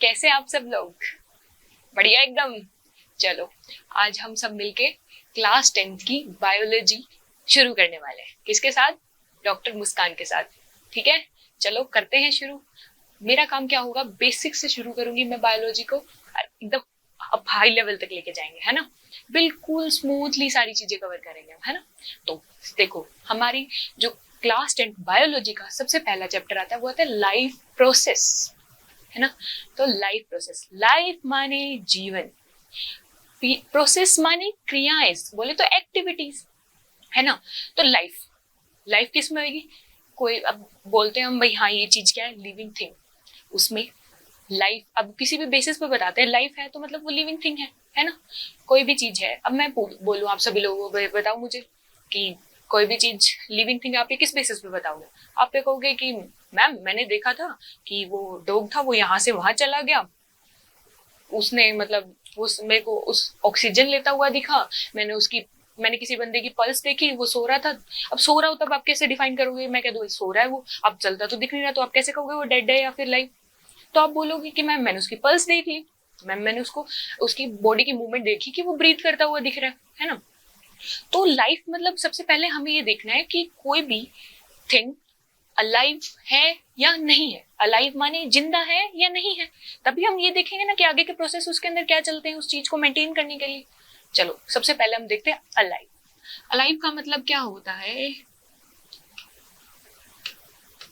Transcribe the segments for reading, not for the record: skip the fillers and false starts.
कैसे आप सब लोग? बढ़िया एकदम। चलो, आज हम सब मिलके क्लास 10th की बायोलॉजी शुरू करने वाले हैं। किसके साथ? डॉक्टर मुस्कान के साथ। ठीक है, चलो करते हैं शुरू। मेरा काम क्या होगा, बेसिक से शुरू करूंगी मैं बायोलॉजी को, एकदम अब हाई लेवल तक लेके जाएंगे, है ना। बिल्कुल स्मूथली सारी चीजें कवर करेंगे, है ना। तो देखो, हमारी जो क्लास 10 बायोलॉजी का सबसे पहला चैप्टर आता है वो आता है लाइफ प्रोसेस, है ना। तो लाइफ प्रोसेस, लाइफ माने जीवन, प्रोसेस माने क्रियाएं, बोले तो एक्टिविटीज, है ना। तो लाइफ, लाइफ किस में होगी? कोई अब बोलते हैं हम भाई हाँ ये चीज क्या है, लिविंग थिंग। उसमें लाइफ अब किसी भी बेसिस पे बताते हैं, लाइफ है तो मतलब वो लिविंग थिंग है ना। कोई भी चीज है, अब मैं बोलूं आप सभी लोगों को, बताओ मुझे कि कोई भी चीज लिविंग थिंग है, आप ये किस बेसिस पे बताओगे? आप ये कहोगे कि मैम मैंने देखा था कि वो डॉग था, वो यहाँ से वहां चला गया, उसने मतलब उस मेरे को उस ऑक्सीजन लेता हुआ दिखा, मैंने किसी बंदे की पल्स देखी, वो सो रहा था। अब सो रहा हो तब आप कैसे डिफाइन करोगे? मैं कह दूं सो रहा है वो, अब चलता तो दिख नहीं रहा, तो आप कैसे कहोगे वो डेड है या फिर लाइव? तो आप बोलोगे कि मैम मैंने उसकी पल्स देख ली, मैम मैंने उसको उसकी बॉडी की मूवमेंट देखी कि वो ब्रीथ करता हुआ दिख रहा है ना। तो लाइफ मतलब सबसे पहले हमें ये देखना है कि कोई भी थिंग अलाइव है या नहीं है। अलाइव माने जिंदा है या नहीं है, तभी हम ये देखेंगे ना कि आगे के प्रोसेस उसके अंदर क्या चलते हैं उस चीज को मेंटेन करने के लिए। चलो सबसे पहले हम देखते हैं अलाइव। अलाइव का मतलब क्या होता है?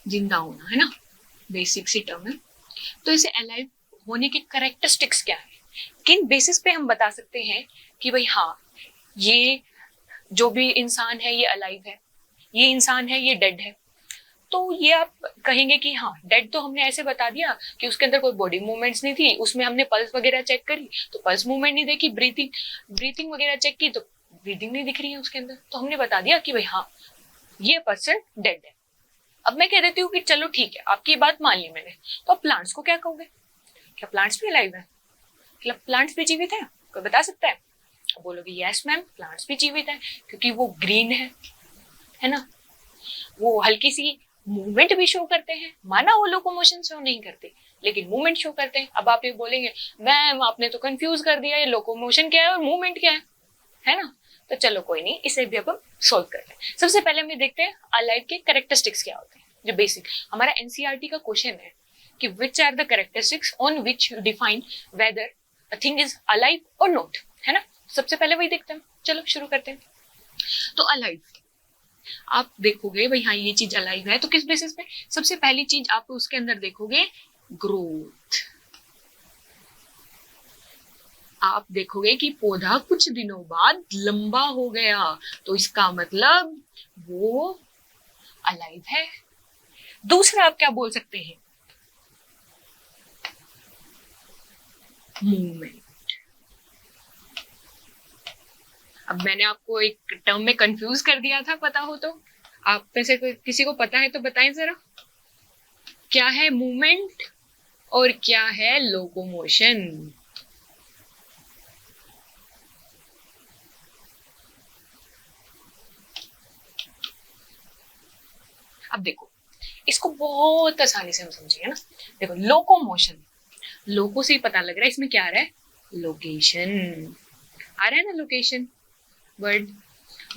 जिंदा होना, है ना। बेसिक सी टर्म है। तो इसे अलाइव होने के कैरेक्टरिस्टिक्स क्या है, किन बेसिस पे हम बता सकते हैं कि भाई हाँ ये जो भी इंसान है ये अलाइव है, ये इंसान है ये डेड है। तो ये आप कहेंगे कि हाँ डेड तो हमने ऐसे बता दिया कि उसके अंदर कोई बॉडी मूवमेंट्स नहीं थी, उसमें हमने पल्स वगैरह चेक करी तो पल्स मूवमेंट नहीं देखी, ब्रीथिंग वगैरह चेक की तो ब्रीथिंग नहीं दिख रही है उसके अंदर, तो हमने बता दिया कि भाई हाँ ये पर्सन डेड है। अब मैं कह देती हूँ कि चलो ठीक है, आपकी बात मान ली मैंने, तो अब प्लांट्स को क्या कहोगे? क्या प्लांट्स भी अलाइव है? मतलब प्लांट्स भी जीवित है? कोई बता सकता है? बोलोगे यस मैम प्लांट्स भी जीवित है, क्योंकि वो ग्रीन है ना, वो हल्की सी मूवमेंट भी शो करते हैं। माना वो लोकोमोशन शो नहीं करते लेकिन मूवमेंट शो करते हैं। अब आप ये बोलेंगे मैम आपने तो कंफ्यूज कर दिया, ये लोकोमोशन क्या है और मूवमेंट क्या है ना। तो चलो कोई नहीं, इसे भी अब हम सोल्व करते हैं। सबसे पहले हम देखते हैं अलाइव के कैरेक्टरिस्टिक्स क्या होते हैं। जो बेसिक हमारा एनसीईआरटी का क्वेश्चन है कि which are the characteristics on which you define whether a thing is alive और नॉट, है ना। सबसे पहले वही देखते हैं, चलो शुरू करते हैं। तो अलाइव आप देखोगे भाई हाँ ये चीज अलाइव है तो किस बेसिस पे? सबसे पहली चीज आप उसके अंदर देखोगे ग्रोथ। आप देखोगे कि पौधा कुछ दिनों बाद लंबा हो गया, तो इसका मतलब वो अलाइव है। दूसरा आप क्या बोल सकते हैं? मूवमेंट। अब मैंने आपको एक टर्म में कंफ्यूज कर दिया था, पता हो तो आप में से किसी को पता है तो बताएं जरा, क्या है मूवमेंट और क्या है लोकोमोशन? अब देखो इसको बहुत आसानी से हम समझेंगे ना। देखो लोकोमोशन, लोको से ही पता लग रहा है इसमें क्या आ रहा है, लोकेशन आ रहा है ना। लोकेशन वर्ड,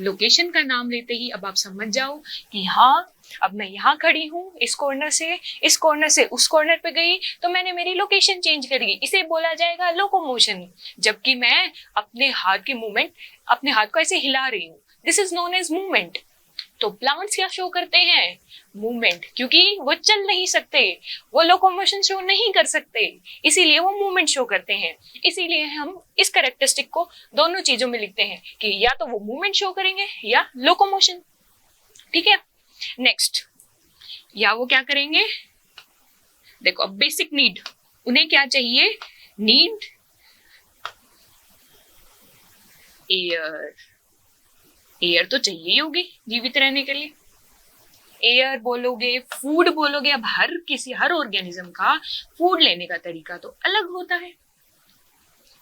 लोकेशन का नाम लेते ही अब आप समझ जाओ कि हाँ अब मैं यहाँ खड़ी हूँ, इस कॉर्नर से उस कॉर्नर पे गई तो मैंने मेरी लोकेशन चेंज कर दी, इसे बोला जाएगा लोकोमोशन। जबकि मैं अपने हाथ की मूवमेंट, अपने हाथ को ऐसे हिला रही हूँ, this is known as movement. तो प्लांट्स क्या शो करते हैं? मूवमेंट, क्योंकि वो चल नहीं सकते, वो लोकोमोशन शो नहीं कर सकते, इसीलिए वो मूवमेंट शो करते हैं। इसीलिए हम इस कैरेक्टरिस्टिक को दोनों चीजों में लिखते हैं कि या तो वो मूवमेंट शो करेंगे या लोकोमोशन। ठीक है, नेक्स्ट, या वो क्या करेंगे? देखो अब बेसिक नीड, उन्हें क्या चाहिए? नीड एयर, एयर तो चाहिए ही होगी जीवित रहने के लिए। एयर बोलोगे, फूड बोलोगे, अब हर ऑर्गेनिज्म का फूड लेने का तरीका तो अलग होता है,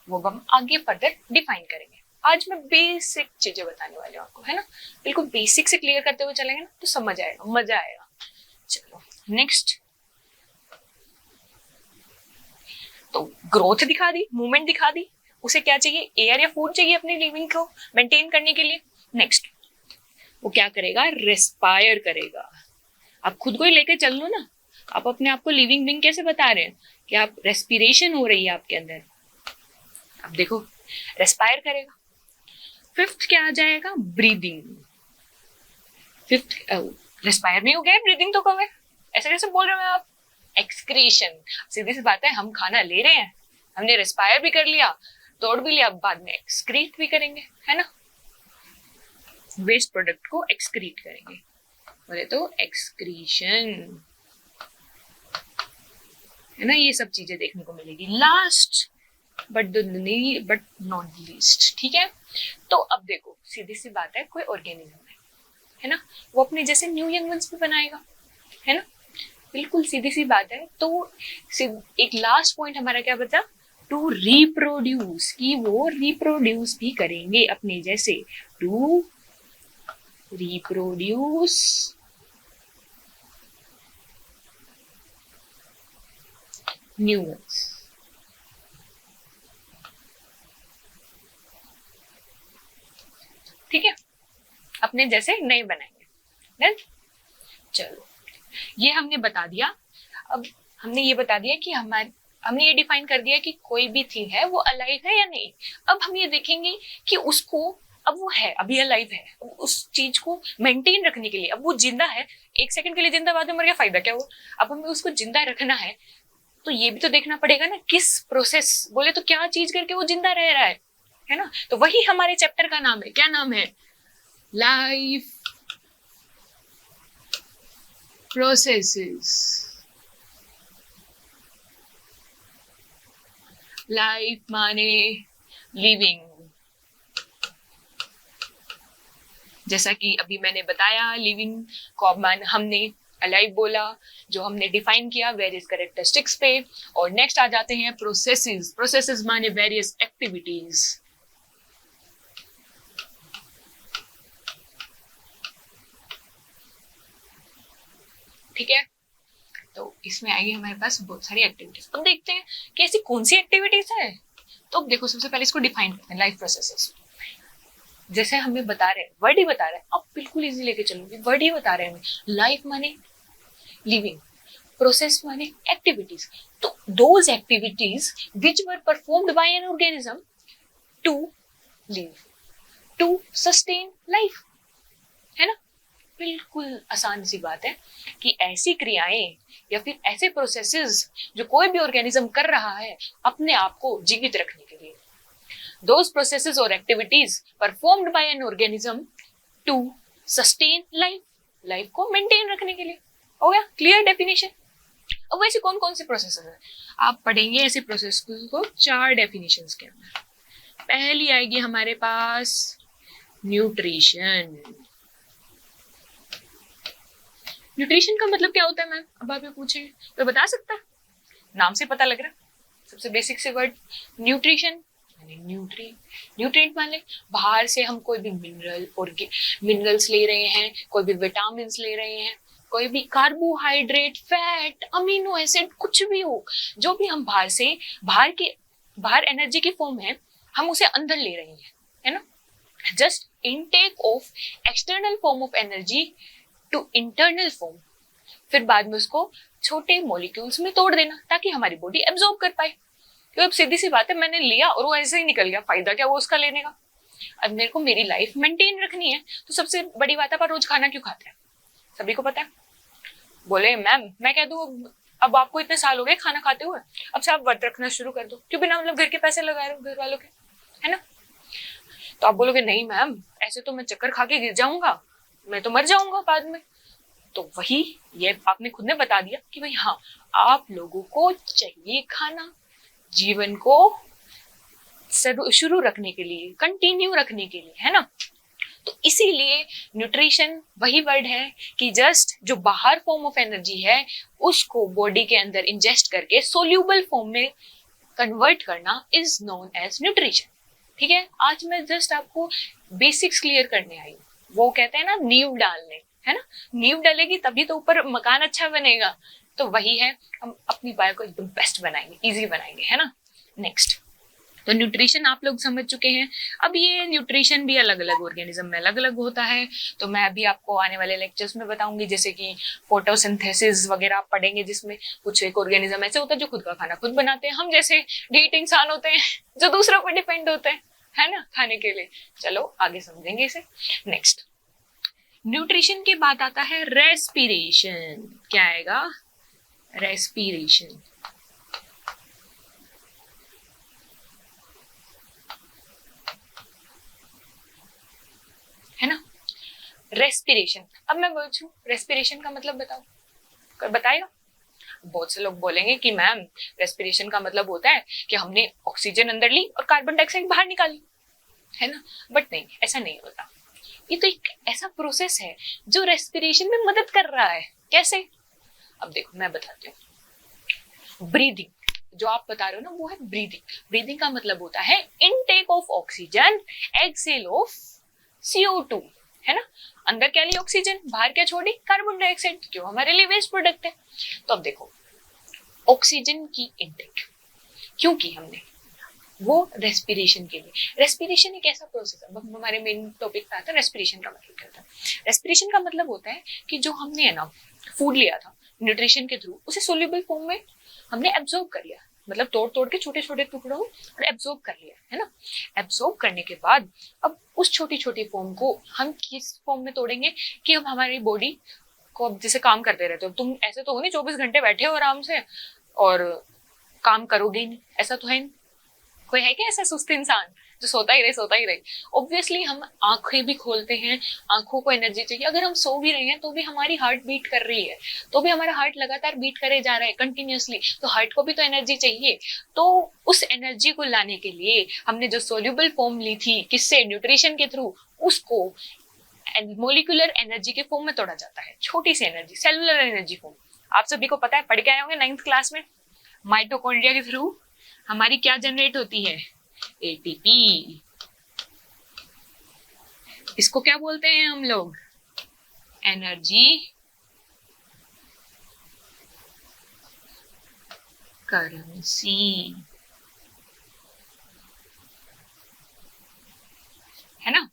वो हम आगे फर्दर डिफाइन करेंगे। आज मैं बेसिक चीजें बताने वाली हूँ आपको, है ना। बिल्कुल बेसिक से क्लियर करते हुए चलेंगे ना तो समझ आएगा, मजा आएगा। चलो नेक्स्ट, तो ग्रोथ दिखा दी, मूवमेंट दिखा दी, उसे क्या चाहिए, एयर या फूड चाहिए अपनी लिविंग को मेंटेन करने के लिए। नेक्स्ट वो क्या करेगा, रेस्पायर करेगा। आप खुद को ही लेके चल लो ना, आप अपने आप को लिविंग बीइंग कैसे बता रहे हैं कि आप रेस्पिरेशन हो रही है आपके अंदर, अब देखो रेस्पायर करेगा। फिफ्थ क्या आ जाएगा, ब्रीदिंग। फिफ्थ रेस्पायर नहीं हो गया, ब्रीदिंग तो कब है, ऐसे कैसे बोल रहे हैं आप, एक्सक्रीशन। सीधी सी बात है, हम खाना ले रहे हैं, हमने रेस्पायर भी कर लिया, तोड़ भी लिया, बाद में एक्सक्रीट भी करेंगे, है ना, वेस्ट प्रोडक्ट को एक्सक्रीट करेंगे, बोले तो एक्सक्रीशन, है ना, ये सब चीजें देखने को मिलेगी। लास्ट बट नॉट लीस्ट, ठीक है। तो अब देखो सीधी सी बात है, कोई ऑर्गेनिज्म है ना, वो अपने जैसे न्यू यंग वंस भी बनाएगा, है ना, बिल्कुल सीधी सी बात है। तो एक लास्ट पॉइंट हमारा क्या बचा, टू रिप्रोड्यूस, कि वो रिप्रोड्यूस भी करेंगे अपने जैसे, टू रिप्रोड्यूस न्यू वंस। ठीक है, अपने जैसे नए बनाएंगे। Then, चलो ये हमने बता दिया। अब हमने ये बता दिया कि हमने ये डिफाइन कर दिया कि कोई भी थिंग है वो अलाइव है या नहीं। अब हम ये देखेंगे कि उसको, अब वो है, अभी अलाइव है, अब उस चीज को मेंटेन रखने के लिए, अब वो जिंदा है, एक सेकंड के लिए जिंदा, बाद में मर गया, फायदा क्या हुआ। अब हमें उसको जिंदा रखना है तो ये भी तो देखना पड़ेगा ना, किस प्रोसेस, बोले तो क्या चीज करके वो जिंदा रह रहा है ना। तो वही हमारे चैप्टर का नाम है, क्या नाम है, लाइफ प्रोसेसेस। लाइफ माने लिविंग, जैसा कि अभी मैंने बताया, लिविंग को हमने अलाइव बोला, जो हमने डिफाइन किया वेरियस कैरेक्टरिस्टिक्स पे। और नेक्स्ट आ जाते हैं प्रोसेसेस। प्रोसेसेस माने वेरियस एक्टिविटीज। ठीक है, तो इसमें आएगी हमारे पास बहुत सारी एक्टिविटीज। अब देखते हैं कि ऐसी कौन सी एक्टिविटीज है। तो देखो सबसे पहले इसको डिफाइन करते हैं, लाइफ प्रोसेसेस। जैसे हमें बता रहे हैं, वर्ड ही बता रहे हैं, अब बिल्कुल इजी लेके चलोगे, वर्ड ही बता रहे हैं हमें। लाइफ माने लिविंग, प्रोसेस माने एक्टिविटीज। तो those activities which were performed by an organism to live, to sustain life, है ना। बिल्कुल आसान सी बात है कि ऐसी क्रियाएं या फिर ऐसे प्रोसेसेस जो कोई भी ऑर्गेनिज्म कर रहा है अपने आप को जीवित रखने के लिए, those processes or activities performed by an organism to sustain life, life को मेंटेन रखने के लिए। हो गया क्लियर डेफिनेशन। अब वैसे कौन कौन से प्रोसेसेस हैं, आप पढ़ेंगे ऐसे प्रोसेस को 4 डेफिनेशंस के अंदर। पहली आएगी हमारे पास न्यूट्रिशन। न्यूट्रिशन का मतलब क्या होता है मैम, अब आप ये पूछेंगे, तो बता सकता है, नाम से पता लग रहा है, सबसे बेसिक से वर्ड न्यूट्रिशन, न्यूट्रिएंट मान ले, बाहर से हम कोई भी मिनरल्स ले रहे हैं, कोई भी विटामिन ले रहे हैं, कोई भी कार्बोहाइड्रेट, फैट, अमीनो एसिड, कुछ भी हो, जो भी हम बाहर एनर्जी की फॉर्म है, हम उसे अंदर ले रहे हैं, है ना। Just intake of external form of energy to internal form, फिर बाद में उसको छोटे मॉलिक्यूल्स में तोड़ देना ताकि हमारी बॉडी एब्जॉर्ब कर पाए। तो अब सीधी सी बात है, मैंने लिया और वो ऐसे ही निकल गया, फायदा क्या वो उसका लेने का। अब मेरे को मेरी लाइफ मेंटेन रखनी है, तो सबसे बड़ी बात है, पर रोज खाना क्यों खाते हैं, सभी को पता है। बोले मैम मैं कह दूं अब आपको इतने साल हो गए खाना खाते हुए, अब से आप व्रत रखना शुरू कर दो, क्यों बिना मतलब घर के पैसे लगा रहे हो घर वालों के, है ना। तो आप बोलोगे नहीं मैम ऐसे तो मैं चक्कर खा के गिर जाऊंगा, मैं तो मर जाऊंगा बाद में। तो वही ये आपने खुद ने बता दिया कि भाई हाँ, आप लोगों को चाहिए खाना जीवन को शुरू रखने के लिए, कंटिन्यू रखने के लिए, है ना। तो इसीलिए न्यूट्रिशन वही वर्ड है कि जस्ट जो बाहर फॉर्म ऑफ एनर्जी है उसको बॉडी के अंदर इंजेस्ट करके सोल्यूबल फॉर्म में कन्वर्ट करना इज नोन एज न्यूट्रिशन। ठीक है, आज मैं जस्ट आपको बेसिक्स क्लियर करने आई हूँ। वो कहते हैं ना नींव डालने, है ना, नींव डालेगी तभी तो ऊपर मकान अच्छा बनेगा, तो वही है, हम अपनी बायो को एकदम बेस्ट बनाएंगे, इजी बनाएंगे, है ना। नेक्स्ट, तो न्यूट्रिशन आप लोग समझ चुके हैं। अब ये न्यूट्रिशन भी अलग अलग ऑर्गेनिज्म में अलग अलग होता है, तो मैं अभी आपको आने वाले लेक्चर्स में बताऊंगी, जैसे कि फोटोसिंथेसिस वगैरह आप पढ़ेंगे, जिसमें कुछ एक ऑर्गेनिज्म ऐसे होता है जो खुद का खाना खुद बनाते हैं, हम जैसे ढीठ इंसान होते हैं जो दूसरों पर डिपेंड होते हैं, है ना, खाने के लिए। चलो आगे समझेंगे इसे। नेक्स्ट, न्यूट्रिशन के बाद आता है रेस्पिरेशन। क्या आएगा? रेस्पिरेशन, है ना। रेस्पिरेशन, अब मैं पूछूं रेस्पिरेशन का मतलब बताओ, कोई बताएगा? बहुत से लोग बोलेंगे कि मैम रेस्पिरेशन का मतलब होता है कि हमने ऑक्सीजन अंदर ली और कार्बन डाइऑक्साइड बाहर निकाली, है ना। बट नहीं, ऐसा नहीं होता। ये तो एक ऐसा प्रोसेस है जो रेस्पिरेशन में मदद कर रहा है। कैसे? अब देखो मैं बताती हूँ। ब्रीदिंग, जो आप बता रहे हो ना, वो है ब्रीदिंग। ब्रीदिंग का मतलब होता है intake of oxygen, exhale of CO2, है ना। अंदर क्या ली ऑक्सीजन, बाहर क्या छोड़ी, कार्बन डाइऑक्साइड, जो हमारे लिए वेस्ट प्रोडक्ट है। तो अब देखो, ऑक्सीजन की इनटेक क्यों की हमने, वो रेस्पिरेशन के लिए। रेस्पिरेशन एक ऐसा प्रोसेस है, अब हमारे मेन टॉपिक पे आता है रेस्पिरेशन का मतलब क्या होता है। रेस्पिरेशन का मतलब होता है कि जो हमने है ना फूड लिया था न्यूट्रिशन के थ्रू, उसे सोल्यूबल फॉर्म में हमने एब्जॉर्ब कर लिया, मतलब तोड़ तोड़ के छोटे छोटे टुकड़ों और एब्जॉर्ब कर लिया, है ना। एब्जॉर्ब करने के बाद अब उस छोटी छोटी फॉर्म को हम किस फॉर्म में तोड़ेंगे कि हम हमारी बॉडी को, अब जैसे काम करते रहते हो तुम, ऐसे तो हो नहीं 24 घंटे बैठे हो आराम से और काम करोगे ही नहीं, ऐसा तो है नहीं। कोई है क्या ऐसा सुस्त इंसान जो सोता ही रहे? ऑब्वियसली हम आंखें भी खोलते हैं, आंखों को एनर्जी चाहिए। अगर हम सो भी रहे हैं तो भी हमारी हार्ट बीट कर रही है, तो भी हमारा हार्ट लगातार बीट करे जा रहा है कंटिन्यूअसली, तो हार्ट को भी तो एनर्जी चाहिए। तो उस एनर्जी को लाने के लिए हमने जो सोल्यूबल फॉर्म ली थी, किससे, न्यूट्रिशन के थ्रू, उसको मोलिकुलर एनर्जी के फॉर्म में तोड़ा जाता है, छोटी सी एनर्जी, सेलुलर एनर्जी फॉर्म। आप सभी को पता है, पढ़ के आए होंगे 9th क्लास में, माइटोकॉन्ड्रिया के थ्रू हमारी क्या जनरेट होती है, ATP। इसको क्या बोलते हैं हम लोग, एनर्जी करेंसी, है ना।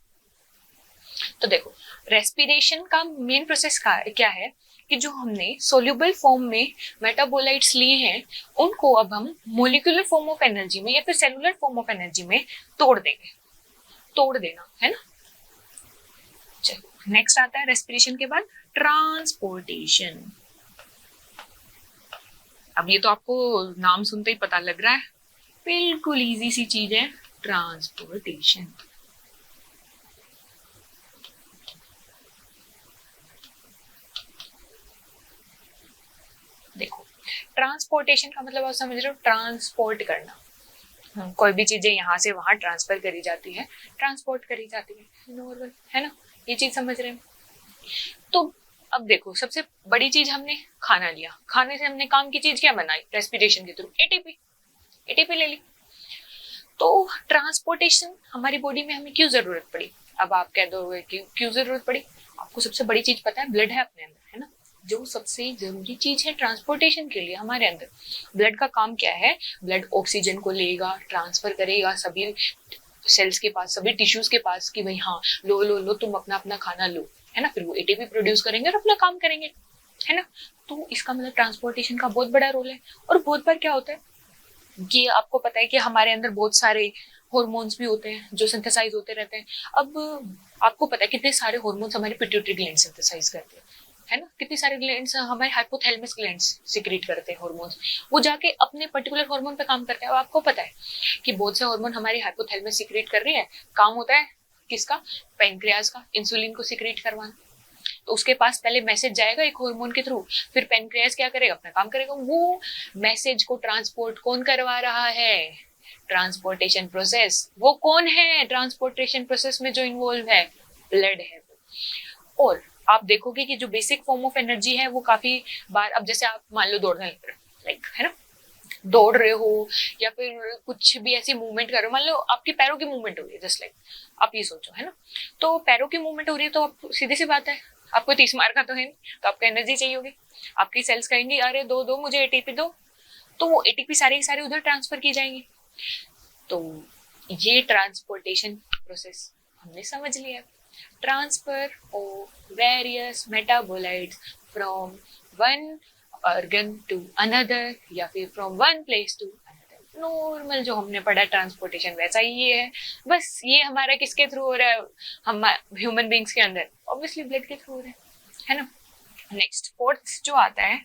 तो देखो, रेस्पिरेशन का मेन प्रोसेस क्या है कि जो हमने सोल्यूबल फॉर्म में मेटाबोलाइट्स लिए हैं, उनको अब हम मोलिकुलर फॉर्म ऑफ एनर्जी में या फिर सेलुलर फॉर्म ऑफ एनर्जी में तोड़ देंगे। तोड़ देना, है ना। चलो नेक्स्ट आता है रेस्पिरेशन के बाद ट्रांसपोर्टेशन। अब ये तो आपको नाम सुनते ही पता लग रहा है, बिल्कुल इजी सी चीज है, ट्रांसपोर्टेशन। देखो, ट्रांसपोर्टेशन का मतलब आप समझ रहे हो, ट्रांसपोर्ट करना। कोई भी चीजें यहाँ से वहां ट्रांसफर करी जाती है, ट्रांसपोर्ट करी जाती है, नॉर्मल, है ना। ये चीज समझ रहे हैं। तो अब देखो, सबसे बड़ी चीज हमने खाना लिया, खाने से हमने काम की चीज क्या बनाई, रेस्पिरेशन के थ्रू एटीपी ले ली। तो ट्रांसपोर्टेशन हमारी बॉडी में हमें क्यों जरूरत पड़ी? अब आप कह दोगे कि क्यों जरूरत पड़ी, आपको सबसे बड़ी चीज पता है, ब्लड है अपने अंदर, है ना। जो सबसे जरूरी चीज है ट्रांसपोर्टेशन के लिए हमारे अंदर, ब्लड का काम क्या है, ब्लड ऑक्सीजन को लेगा, ट्रांसफर करेगा सभी सेल्स के पास, सभी टिश्यूज के पास, कि भाई हाँ लो लो लो तुम अपना अपना खाना लो, है ना। फिर वो एटीपी प्रोड्यूस करेंगे और अपना काम करेंगे, है ना। तो इसका मतलब ट्रांसपोर्टेशन का बहुत बड़ा रोल है। और बहुत बार क्या होता है कि आपको पता है कि हमारे अंदर बहुत सारे हॉर्मोन्स भी होते हैं जो सिंथेसाइज होते रहते हैं। अब आपको पता है कितने सारे हॉर्मोन्स हमारे पिट्यूटरी ग्लैंड सिंथेसाइज करते हैं, है ना। कितनी सारे ग्लैंड्स हमारे हाइपोथैलेमस ग्लैंड्स सिक्रीट करते हैं हॉर्मोन्स, वो जाके अपने पर्टिकुलर हार्मोन पे काम करते हैं। अब आपको पता है कि बहुत से हार्मोन हमारे हाइपोथैलेमस सिक्रीट कर रही है, काम होता है किसका, पैनक्रियाज का, इंसुलिन को सिक्रीट करवाना। तो उसके पास पहले मैसेज जाएगा एक हार्मोन के थ्रू, फिर पैनक्रियाज क्या करेगा, अपना काम करेगा। वो मैसेज को ट्रांसपोर्ट कौन करवा रहा है, ट्रांसपोर्टेशन प्रोसेस। वो कौन है ट्रांसपोर्टेशन प्रोसेस में जो इन्वॉल्व है, ब्लड है। और आप देखोगे कि जो बेसिक फॉर्म ऑफ एनर्जी है वो काफी बार, अब जैसे आप मान लो दौड़ने लग रहे हो, लाइक, है ना, दौड़ रहे हो या फिर कुछ भी ऐसी मूवमेंट कर रहे हो, मान लो आपके पैरों की मूवमेंट हो रही है, जस्ट लाइक आप ये सोचो, है ना। तो पैरों की मूवमेंट हो रही है तो आप, सीधी सी बात है, आपको 30 मार का तो है नहीं, तो आपको एनर्जी चाहिए होगी। आपकी सेल्स कहेंगी अरे दो दो मुझे एटीपी दो, तो वो एटीपी सारे के सारे उधर ट्रांसफर की जाएंगे। तो ये ट्रांसपोर्टेशन प्रोसेस हमने समझ लिया। Transfer of various metabolites from one organ to another, या फिर from one place to another. Normal जो हमने पढ़ा ट्रांसपोर्टेशन वैसा ही ये है, बस ये हमारा किसके थ्रू हो रहा है, हम ह्यूमन बींग्स के अंदर ऑब्वियसली ब्लड के थ्रू हो रहा है ना। नेक्स्ट फोर्थ जो आता है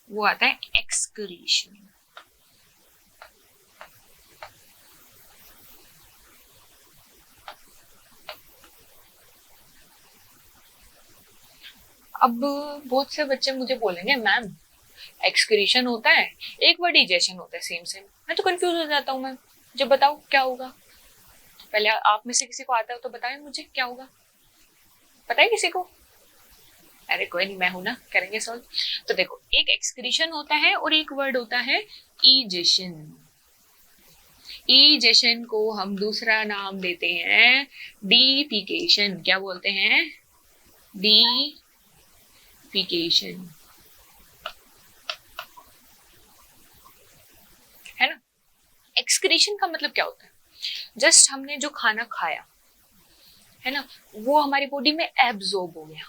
वो आता है एक्सक्रीशन। अब बहुत से बच्चे मुझे बोलेंगे मैम एक्सक्रीशन होता है, एक वर्ड इजेशन होता है, सेम सेम। मैं तो कंफ्यूज हो जाता हूँ मैम, जब बताओ क्या होगा। पहले आप में से किसी को आता है तो बताएं मुझे क्या होगा, पता है किसी को? अरे कोई नहीं, मैं हूं ना, करेंगे सॉल्व। तो देखो, एक एक्सक्रीशन होता है और एक वर्ड होता है इजेशन। इजेशन को हम दूसरा नाम देते हैं डीफिकेशन। क्या बोलते हैं? डीफिकेशन, है ना। एक्सक्रीशन का मतलब क्या होता है? जस्ट हमने जो खाना खाया है ना, वो हमारी बॉडी में एब्जॉर्ब हो गया,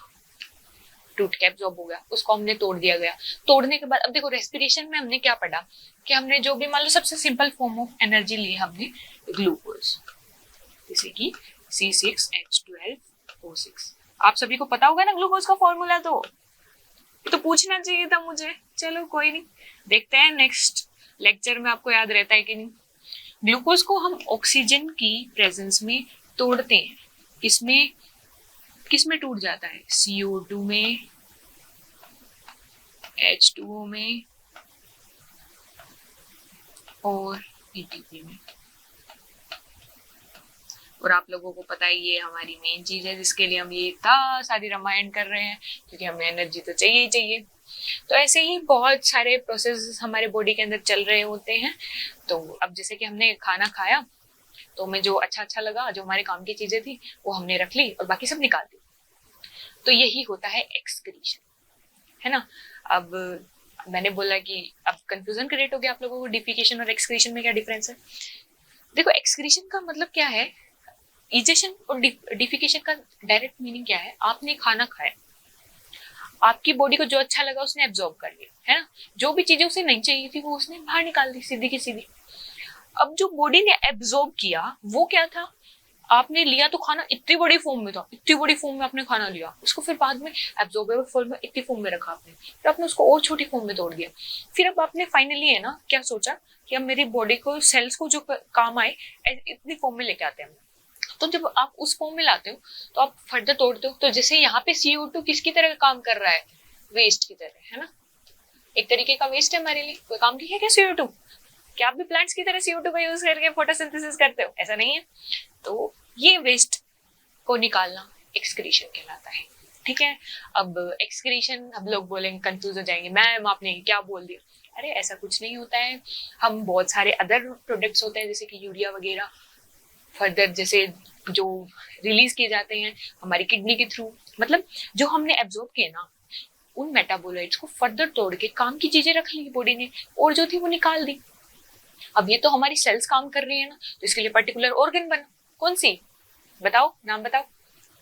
टूट के एब्जॉर्ब हो गया, उसको हमने तोड़ दिया गया। तोड़ने के बाद अब देखो रेस्पिरेशन में हमने क्या पढ़ा कि हमने जो भी मान लो सबसे सिंपल फॉर्म ऑफ एनर्जी ली हमने ग्लूकोज, जैसे कि C6H12O6। आप सभी को पता होगा ना ग्लूकोज का फॉर्मूला, तो पूछना चाहिए था मुझे। चलो कोई नहीं, देखते हैं नेक्स्ट लेक्चर में आपको याद रहता है कि नहीं। ग्लूकोज को हम ऑक्सीजन की प्रेजेंस में तोड़ते हैं। किसमें किसमें टूट जाता है? CO2 में, H2O में और ATP में। और आप लोगों को पता है ये हमारी मेन चीज है जिसके लिए हम ये इतना सारी रामायण कर रहे हैं, क्योंकि हमें एनर्जी तो चाहिए ही चाहिए। तो ऐसे ही बहुत सारे प्रोसेस हमारे बॉडी के अंदर चल रहे होते हैं। तो अब जैसे कि हमने खाना खाया तो हमें जो अच्छा अच्छा लगा, जो हमारे काम की चीजें थी वो हमने रख ली और बाकी सब निकाल दी। तो यही होता है एक्सक्रीशन, है ना। अब मैंने बोला कि अब कंफ्यूजन क्रिएट हो गया आप लोगों को, डिफिकेशन और एक्सक्रीशन में क्या डिफरेंस है। देखो एक्सक्रीशन का मतलब क्या है, इजेशन और डिफिकेशन का डायरेक्ट मीनिंग क्या है? आपने खाना खाया, आपकी बॉडी को जो अच्छा लगा उसने एब्जॉर्ब कर लिया, है ना। जो भी चीजें उसे नहीं चाहिए थी वो उसने बाहर निकाल दी, सीधी की सीधी। अब जो बॉडी ने एब्जॉर्ब किया वो क्या था? आपने लिया तो खाना इतनी बड़ी फॉर्म में था, इतनी बड़ी फॉर्म में आपने खाना लिया, उसको फिर बाद में एब्जॉर्बेबल फॉर्म में इतनी फॉर्म में रखा आपने, फिर आपने उसको और छोटी फॉर्म में तोड़ दिया। फिर अब आपने फाइनली है ना क्या सोचा कि अब मेरी बॉडी को सेल्स को जो काम आए इतनी फॉर्म में लेके आते हैं। तो जब आप उस फॉर्म में लाते हो तो आप फर्दर तोड़ते हो। तो जैसे यहाँ पे CO2 किसकी तरह काम कर रहा है? वेस्ट की तरह, है ना। एक तरीके का वेस्ट है हमारे लिए, कोई काम की है क्या CO2? क्या आप भी प्लांट्स की तरह CO2 का यूज करके फोटोसिंथेसिस करते हो? ऐसा नहीं है। तो ये वेस्ट को निकालना एक्सक्रीशन कहलाता है, ठीक है। अब एक्सक्रीशन हम लोग बोलेंगे, कंफ्यूज हो जाएंगे, मैम आपने क्या बोल दिया। अरे ऐसा कुछ नहीं होता है। हम बहुत सारे अदर प्रोडक्ट्स होते हैं जैसे कि यूरिया वगैरह, फर्दर जैसे जो रिलीज किए जाते हैं हमारी किडनी के थ्रू, मतलब जो हमने एब्जॉर्ब किए ना उन मेटाबोलाइट्स को फर्दर तोड़ के काम की चीजें रख ली बॉडी ने, और जो थी वो निकाल दी। अब ये तो हमारी सेल्स काम कर रही है ना, तो इसके लिए पर्टिकुलर ऑर्गन बना, कौन सी बताओ, नाम बताओ।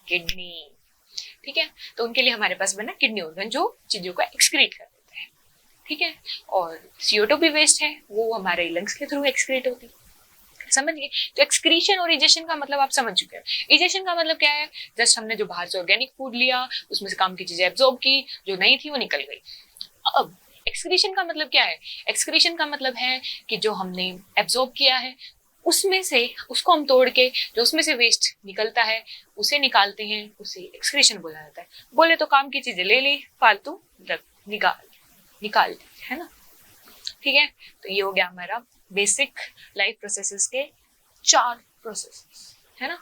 किडनी, ठीक है। तो उनके लिए हमारे पास बना किडनी ऑर्गन जो चीजों को एक्सक्रीट कर देता है, ठीक है। और CO2 भी वेस्ट है, वो हमारे लंग्स के थ्रू एक्सक्रीट होती है, समझ गए। तो एक्सक्रीशन और इजेशन का मतलब आप समझ चुके हैं। इजेशन का मतलब क्या है? जस्ट हमने जो बाहर से ऑर्गेनिक फूड लिया उसमें से काम की चीजें एब्जॉर्ब की, जो नहीं थी वो निकल गई। अब एक्सक्रीशन का मतलब क्या है? एक्सक्रीशन का मतलब है कि जो हमने एब्जॉर्ब किया है उसमें से उसको हम तोड़ के जो उसमें से वेस्ट निकलता है उसे निकालते हैं, उसे एक्सक्रीशन बोला जाता है। बोले तो काम की चीजें ले ली, फालतू निकाल दी, है ना, ठीक है। तो ये हो गया हमारा बेसिक लाइफ प्रोसेसेस के 4 प्रोसेसेस, है ना।